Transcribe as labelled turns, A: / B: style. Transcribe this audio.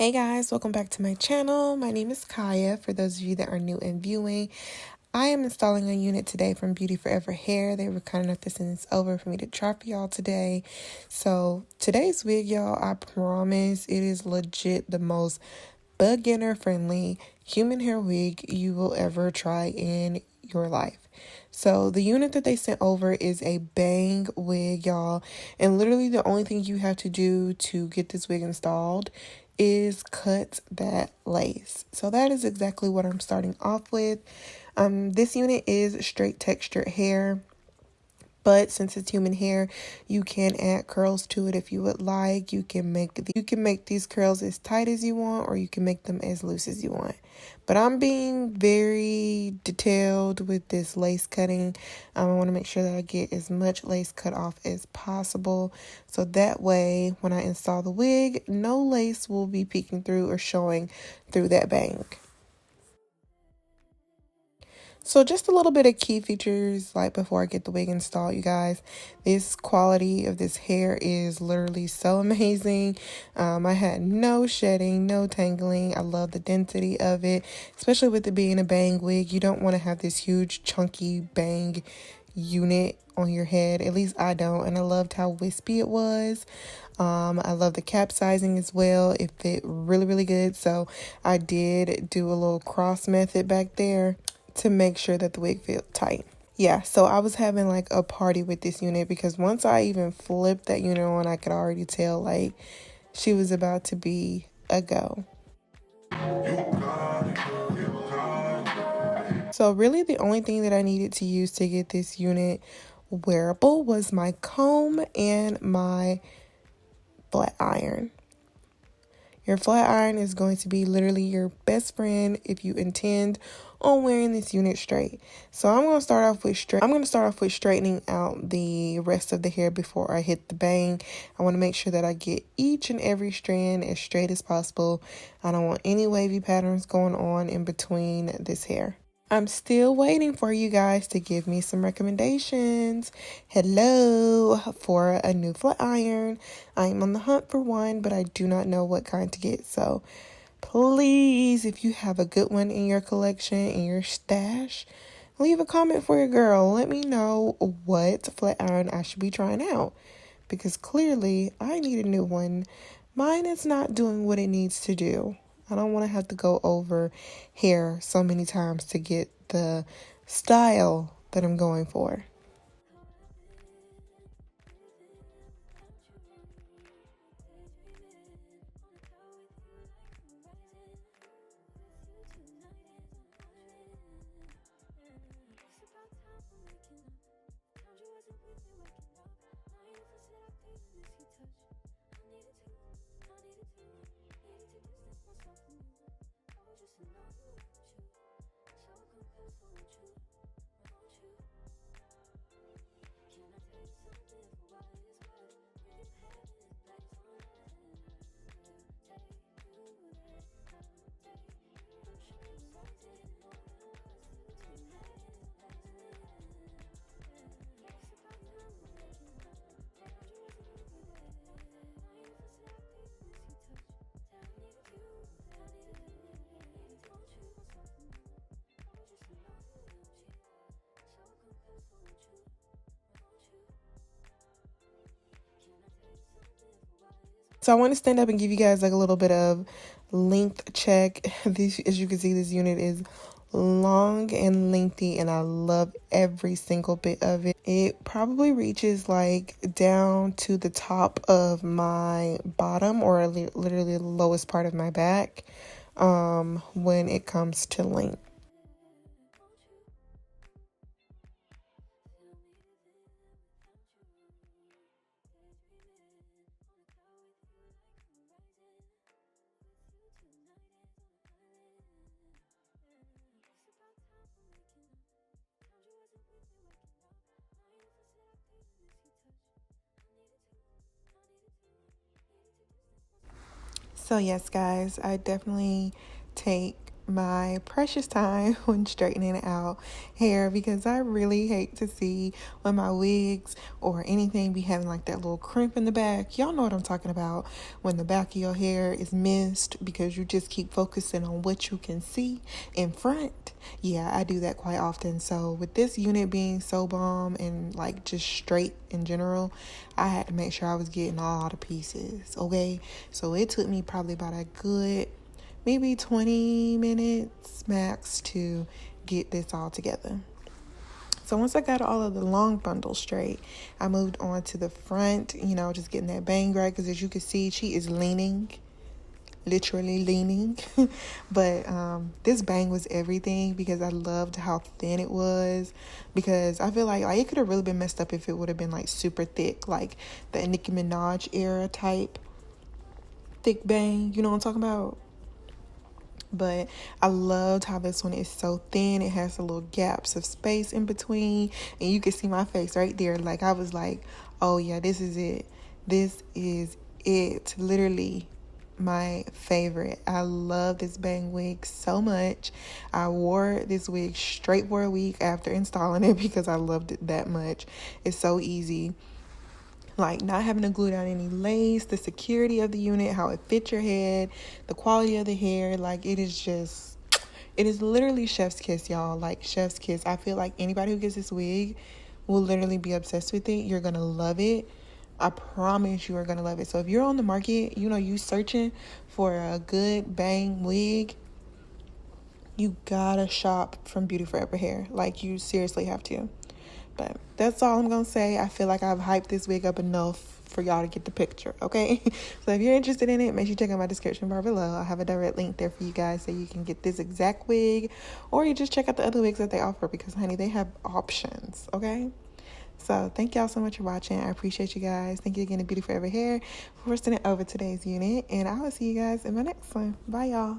A: Hey guys, welcome back to my channel. My name is Kaya. For those of you that are new and viewing, I am installing a unit today from Beauty Forever Hair. They were kind enough to send this over for me to try for y'all today. So today's wig, y'all, I promise it is legit the most beginner friendly human hair wig you will ever try in your life. So the unit that they sent over is a bang wig, y'all, and literally the only thing you have to do to get this wig installed is cut that lace. So that is exactly what I'm starting off with. This unit is straight textured hair, but since it's human hair, you can add curls to it if you would like. You can make these curls as tight as you want, or you can make them as loose as you want. But I'm being very detailed with this lace cutting. I want to make sure that I get as much lace cut off as possible, so that way when I install the wig, no lace will be peeking through or showing through that bang. So just a little bit of key features like before I get the wig installed, you guys. This quality of this hair is literally so amazing. I had no shedding, no tangling. I love the density of it, especially with it being a bang wig. You don't want to have this huge chunky bang unit on your head. At least I don't. And I loved how wispy it was. I love the cap sizing as well. It fit really, really good. So I did do a little cross method back there to make sure that the wig felt tight. Yeah, so I was having like a party with this unit because once I even flipped that unit on, I could already tell like she was about to be a go. So really the only thing that I needed to use to get this unit wearable was my comb and my flat iron. Your flat iron is going to be literally your best friend if you intend on wearing this unit straight. So I'm going to start off with straightening out the rest of the hair before I hit the bang. I want to make sure that I get each and every strand as straight as possible. I don't want any wavy patterns going on in between this hair. I'm still waiting for you guys to give me some recommendations. Hello, for a new flat iron. I'm on the hunt for one, but I do not know what kind to get. So please, if you have a good one in your collection, in your stash, leave a comment for your girl. Let me know what flat iron I should be trying out, because clearly I need a new one. Mine is not doing what it needs to do. I don't want to have to go over hair so many times to get the style that I'm going for. So I want to stand up and give you guys like a little bit of length check. This, as you can see, this unit is long and lengthy, and I love every single bit of it. It probably reaches like down to the top of my bottom, or literally the lowest part of my back, when it comes to length. So yes, guys, I definitely take my precious time when straightening out hair, because I really hate to see when my wigs or anything be having like that little crimp in the back. Y'all know what I'm talking about, when the back of your hair is missed because you just keep focusing on what you can see in front. Yeah, I do that quite often. So with this unit being so bomb and like just straight in general, I had to make sure I was getting all the pieces, okay? So it took me probably about a good maybe 20 minutes max to get this all together. So once I got all of the long bundles straight, I moved on to the front, just getting that bang right, because as you can see, she is leaning, literally leaning. But this bang was everything, because I loved how thin it was, because I feel like it could have really been messed up if it would have been like super thick, like the Nicki Minaj era type thick bang, you know what I'm talking about? But I loved how this one is so thin. It has the little gaps of space in between, and you can see my face right there. Like, I was like, oh yeah, this is it. This is it. Literally my favorite. I love this bang wig so much. I wore this wig straight for a week after installing it because I loved it that much. It's so easy. Like, not having to glue down any lace, the security of the unit, how it fits your head, the quality of the hair. Like, it is literally chef's kiss, y'all. Like, chef's kiss. I feel like anybody who gets this wig will literally be obsessed with it. You're gonna love it. I promise you are gonna love it. So if you're on the market, you searching for a good bang wig, you gotta shop from Beauty Forever Hair. Like, you seriously have to. But that's all I'm going to say. I feel like I've hyped this wig up enough for y'all to get the picture, okay? So if you're interested in it, make sure you check out my description bar below. I have a direct link there for you guys so you can get this exact wig, or you just check out the other wigs that they offer, because, honey, they have options, okay? So thank y'all so much for watching. I appreciate you guys. Thank you again to Beauty Forever Hair for sending over today's unit, and I will see you guys in my next one. Bye, y'all.